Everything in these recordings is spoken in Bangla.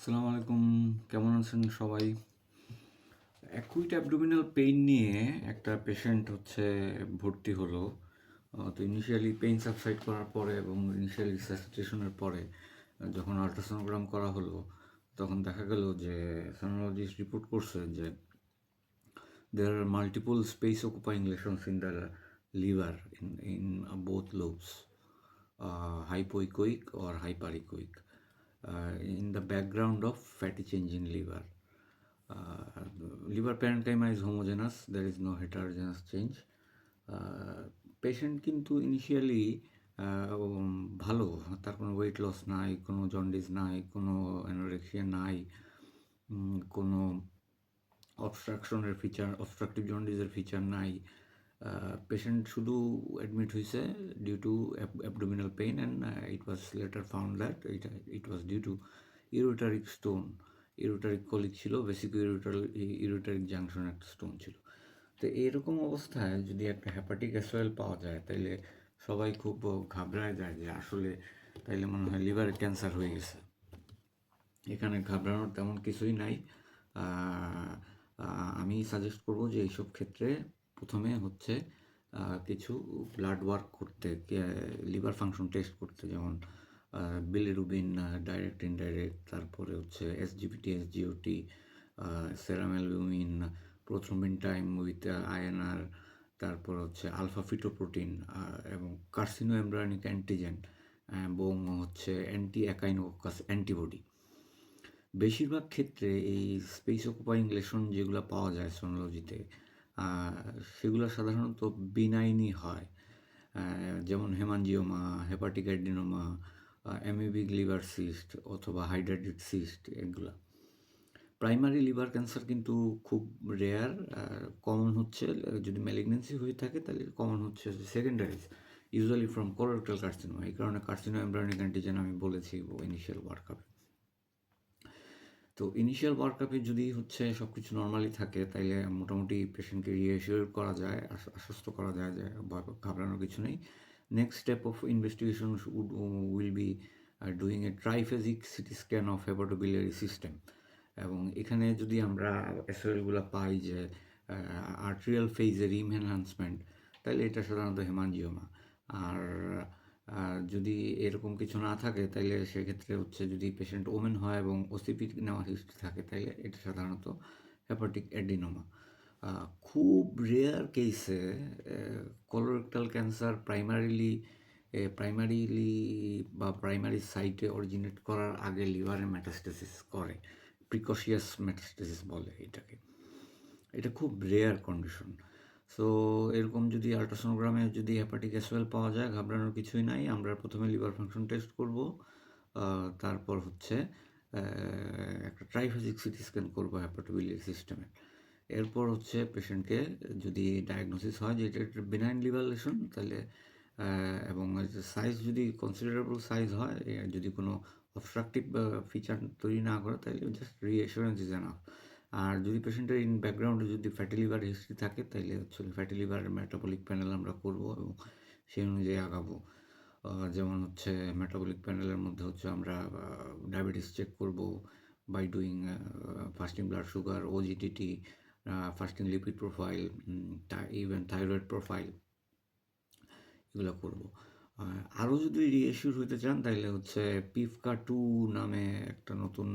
আসসালামু আলাইকুম, কেমন আছেন সবাই? অ্যাকুইট অ্যাবডোমিনাল পেইন নিয়ে একটা পেশেন্ট ভর্তি হলো। তো ইনিশিয়ালি পেইন সাবসাইড করার পরে এবং ইনিশিয়াল রিসাসিটেশনের পরে যখন আল্ট্রাসোনোগ্রাম করা হলো, তখন দেখা গেল যে সোনোলজিস্ট রিপোর্ট করছে যে there are multiple space occupying lesions in the liver in both lobes, hypoechoic or hyperechoic, in the background of fatty change in liver. Liver parenchyma is homogeneous, there is no heterogeneous change. Patient কিন্তু ইনিশিয়ালি ভালো, তার কোনো ওয়েট লস নাই, কোনো জন্ডিস নাই, কোনো অ্যানোরেক্সিয়া নাই, কোনো অবস্ট্রাকটিভ জন্ডিসের ফিচার নাই। পেশেন্ট শুধু অ্যাডমিট হয়েছে due to abdominal pain and it was later found that it was due to ureteric stone. Ureteric colic ছিল, বেসিক ইউরোটারিক জাংশনে একটা স্টোন ছিল। তো এইরকম অবস্থায় যদি একটা হ্যাপাটিক অ্যাসোয়েল পাওয়া যায়, তাইলে সবাই খুব ঘাবড়ায় যায় যে আসলে তাইলে মনে হয় লিভার ক্যান্সার হয়ে গেছে। এখানে ঘাবড়ানোর তেমন কিছুই নাই। আমি সাজেস্ট করব যে এইসব ক্ষেত্রে প্রথমে কিছু ব্লাড ওয়ার্ক করতে, লিভার ফাংশন টেস্ট করতে, যেমন বিলিরুবিন, ডাইরেক্ট ইনডাইরেক্ট, তারপরে SGPT, SGOT, serum albumin, prothrombin time with INR, তারপর আলফা ফিটোপ্রোটিন এবং কার্সিনো এমব্রায়োনিক অ্যান্টিজেন এবং অ্যান্টি অ্যাকাইনোকাস অ্যান্টিবডি। বেশিরভাগ ক্ষেত্রে এই স্পেস অকুপাইং লেশন যেগুলো পাওয়া যায় সোনোলজিতে, সেগুলো সাধারণত বিনাইনই হয়, যেমন hemangioma, hepatic adenoma, amoebic liver cyst অথবা হাইড্রাটেড সিস্ট। এগুলা প্রাইমারি লিভার ক্যান্সার কিন্তু খুব রেয়ার। কমন যদি ম্যালিগনেন্সি হয়ে থাকে তাহলে common secondaries, usually from colorectal carcinoma. এই কারণে কার্সিনো এমব্রায়োনিক অ্যান্টিজেন আমি বলেছি ইনিশিয়াল ওয়ার্কআপে। তো ইনিশিয়াল ওয়ার্কআপে যদি সব কিছু নর্মালি থাকে, তাইলে মোটামুটি পেশেন্টকে রিঅ্যাসিওর করা যায়, আশ্বস্ত করা যায় যে ঘাবড়ানোর কিছু নেই। Next step of investigation will be doing a triphasic CT scan of hepatobiliary system. এবং এখানে যদি আমরা এসওএলগুলো পাই যে আর্টেরিয়াল ফেজের রিম এনহান্সমেন্ট, তাহলে এটা সাধারণত হেমানজিওমা। আর যদি এরকম কিছু না থাকে, তাইলে সেক্ষেত্রে যদি পেশেন্ট ওমেন হয় এবং ওসিপি নেওয়ার হিস্ট্রি থাকে, তাইলে এটা সাধারণত হেপাটিক অ্যাডিনোমা। খুব রেয়ার কেসে কোলোরেক্টাল ক্যান্সার প্রাইমারি সাইটে অরিজিনেট করার আগে লিভারে মেটাস্টেসিস করে, প্রিকশিয়াস মেটাস্টেসিস বলে এটাকে। এটা খুব রেয়ার কন্ডিশন। সো এরকম যদি আল্ট্রাসোনোগ্রামে যদি হেপাটিক অ্যাসওয়েল পাওয়া যায়, ঘাবড়ানোর কিছুই নাই। আমরা প্রথমে লিভার ফাংশন টেস্ট করব, তারপর একটা ট্রাইফেজিক সিটি স্ক্যান করবো হেপাটোবিলিয়ারি সিস্টেমে। এরপর পেশেন্টকে যদি ডায়াগনোসিস হয় যে এটা একটা বিনাইন লিভার লেশন, তাহলে এবং সাইজ যদি কনসিডারেবল সাইজ হয়, যদি কোনো অবস্ট্রাকটিভ ফিচার তৈরি না করে, তাহলে জাস্ট রিঅ্যাসুরেন্স ইজ এনাফ। আর যদি পেশেন্টের ব্যাকগ্রাউন্ডে যদি ফ্যাটি লিভার হিস্ট্রি থাকে, তাহলে ফ্যাটি লিভারের মেটাবলিক প্যানেল আমরা করব এবং সেই অনুযায়ী আগাবো। যেমন মেটাবলিক প্যানেলের মধ্যে আমরা ডায়াবেটিস চেক করব by doing fasting blood sugar, OGTT, fasting lipid profile, even thyroid profile, এগুলো করব। আরও যদি রিএসিওর হইতে চান, তাহলে PIVKA-2 নামে একটা নতুন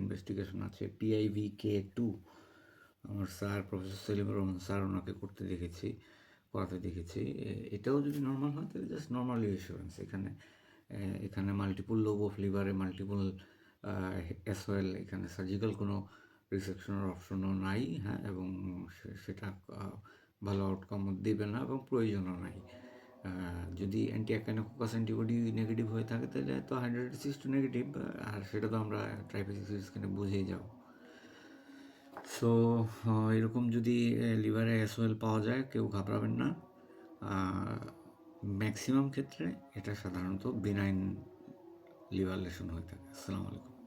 ইনভেস্টিগেশন আছে, PIVK-2। আমার sir professor Selimur Rahman sir ওনাকে করাতে দেখেছি। এটাও যদি নর্মাল হয়, তাহলে জাস্ট নর্মাল রিএসিওরেন্স। এখানে মাল্টিপল লোব অফ লিভারে মাল্টিপল এসওএল, এখানে সার্জিক্যাল কোনো রিসেকশনের অপশনও নাই, হ্যাঁ, এবং সেটা ভালো আউটকাম দেবে না এবং প্রয়োজনও নাই। যদি অ্যান্টি অ্যাকাইনোকাস অ্যান্টিবডি নেগেটিভ হয়ে থাকে, তাহলে তো হাইড্রেটেড সিস্ট নেগেটিভ, আর সেটা তো আমরা ট্রাইফেজিক সিটি স্ক্যানে বুঝেই যাব। সো এরকম যদি লিভারে এসওএল পাওয়া যায়, কেউ ঘাবড়াবেন না। ম্যাক্সিমাম ক্ষেত্রে এটা সাধারণত বিনাইন লিভার লেশন হয়ে থাকে। আসসালামু আলাইকুম।